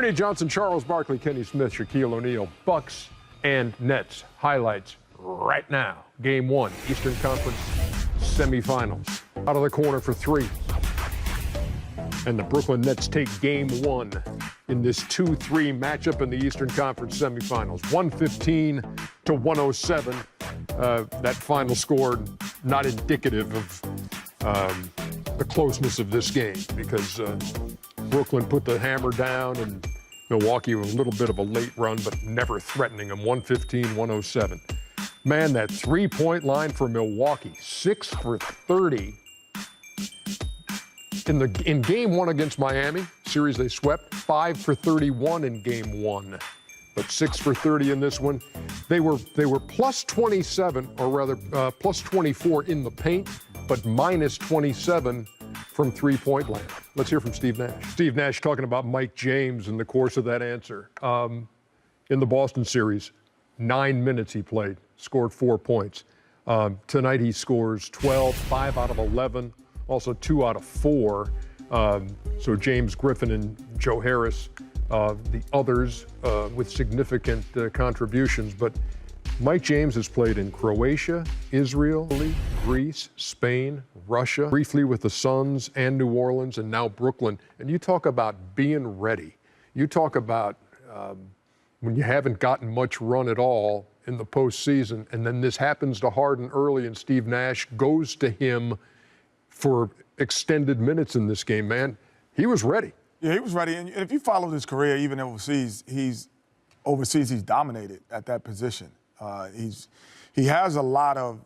Ernie Johnson, Charles Barkley, Kenny Smith, Shaquille O'Neal, Bucks and Nets. Highlights right now. Game 1, Eastern Conference semifinals. Out of the corner for 3. And the Brooklyn Nets take Game 1 in this 2-3 matchup in the Eastern Conference semifinals. 115 to 107. That final score not indicative of the closeness of this game because Brooklyn put the hammer down and Milwaukee with a little bit of a late run, but never threatening them. 115-107. Man, that three-point line for Milwaukee, 6 for 30. In Game 1 against Miami, series they swept, 5 for 31 in Game 1, but 6 for 30 in this one. They were plus 27, or rather plus 24 in the paint, but minus 27 from three-point land. Let's hear from Steve Nash. Steve Nash talking about Mike James in the course of that answer. In the Boston series, 9 minutes he played, scored 4 points. Tonight he scores 12, 5 out of 11, also 2 out of 4. So James Griffin and Joe Harris, the others with significant contributions. But Mike James has played in Croatia, Israel, Greece, Spain, Russia, briefly with the Suns and New Orleans, and now Brooklyn. And you talk about being ready. You talk about when you haven't gotten much run at all in the postseason, and then this happens to Harden early, and Steve Nash goes to him for extended minutes in this game, man. He was ready. Yeah, he was ready. And if you followed his career, even overseas, he's dominated at that position. He has a lot of,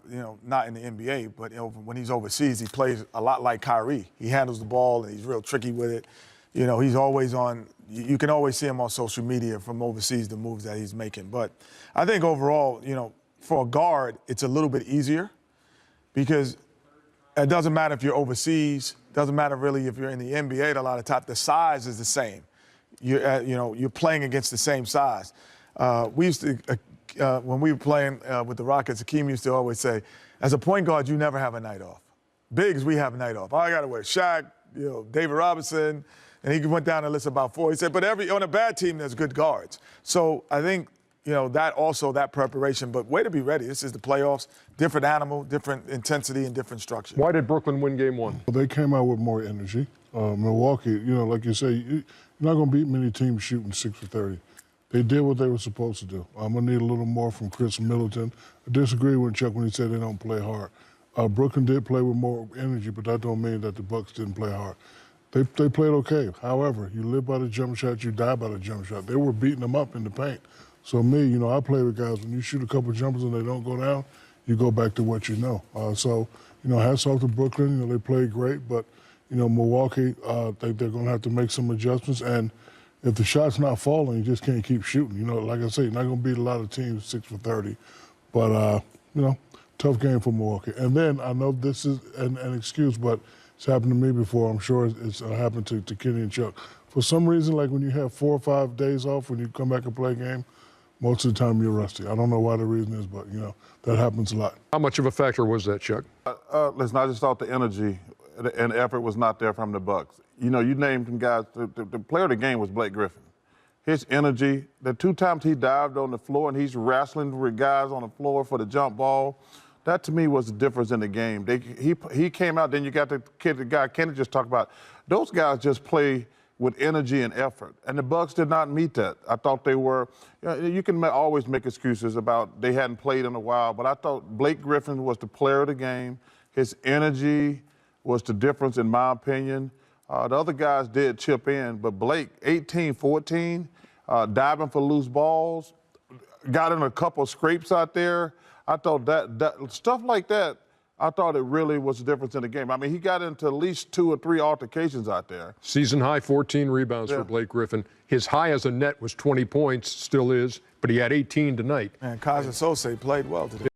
not in the NBA, but when he's overseas, he plays a lot like Kyrie. He handles the ball, and he's real tricky with it. He's always on, you can always see him on social media from overseas, the moves that he's making. But I think overall, for a guard, it's a little bit easier because it doesn't matter if you're overseas, doesn't matter really if you're in the NBA a lot of times, the size is the same. You're playing against the same size. We used to, when we were playing with the Rockets, Hakeem used to always say, as a point guard, you never have a night off. Bigs, we have a night off. I got to wear Shaq, David Robinson, and he went down and listed about 4. He said, but on a bad team, there's good guards. So I think, that preparation, but way to be ready. This is the playoffs, different animal, different intensity, and different structure. Why did Brooklyn win Game 1? Well, they came out with more energy. Milwaukee, like you say, you're not going to beat many teams shooting 6 for 30. They did what they were supposed to do. I'm going to need a little more from Chris Middleton. I disagree with Chuck when he said they don't play hard. Brooklyn did play with more energy, but that don't mean that the Bucks didn't play hard. They played okay. However, you live by the jump shot, you die by the jump shot. They were beating them up in the paint. So me, I play with guys, when you shoot a couple jumpers and they don't go down, you go back to what you know. Hats off to Brooklyn. They played great, but, Milwaukee, they're going to have to make some adjustments. And if the shot's not falling, you just can't keep shooting. Like I say, you're not going to beat a lot of teams 6 for 30. But, tough game for Milwaukee. And then I know this is an excuse, but it's happened to me before. I'm sure it's happened to Kenny and Chuck. For some reason, like when you have 4 or 5 days off, when you come back and play a game, most of the time you're rusty. I don't know why the reason is, but, that happens a lot. How much of a factor was that, Chuck? Listen, I just thought the energy and the effort was not there from the Bucks. You named them guys. The player of the game was Blake Griffin. His energy, the 2 times he dived on the floor and he's wrestling with guys on the floor for the jump ball, that to me was the difference in the game. He came out, then you got the guy Kenny just talked about. Those guys just play with energy and effort, and the Bucks did not meet that. I thought they were, you can always make excuses about they hadn't played in a while, but I thought Blake Griffin was the player of the game. His energy was the difference in my opinion. The other guys did chip in, but Blake, 18, 14, diving for loose balls, got in a couple scrapes out there. I thought that stuff like that, I thought it really was the difference in the game. I mean, he got into at least 2 or 3 altercations out there. Season high 14 rebounds for Blake Griffin. His high as a net was 20 points, still is, but he had 18 tonight. And Kaza Sose played well today.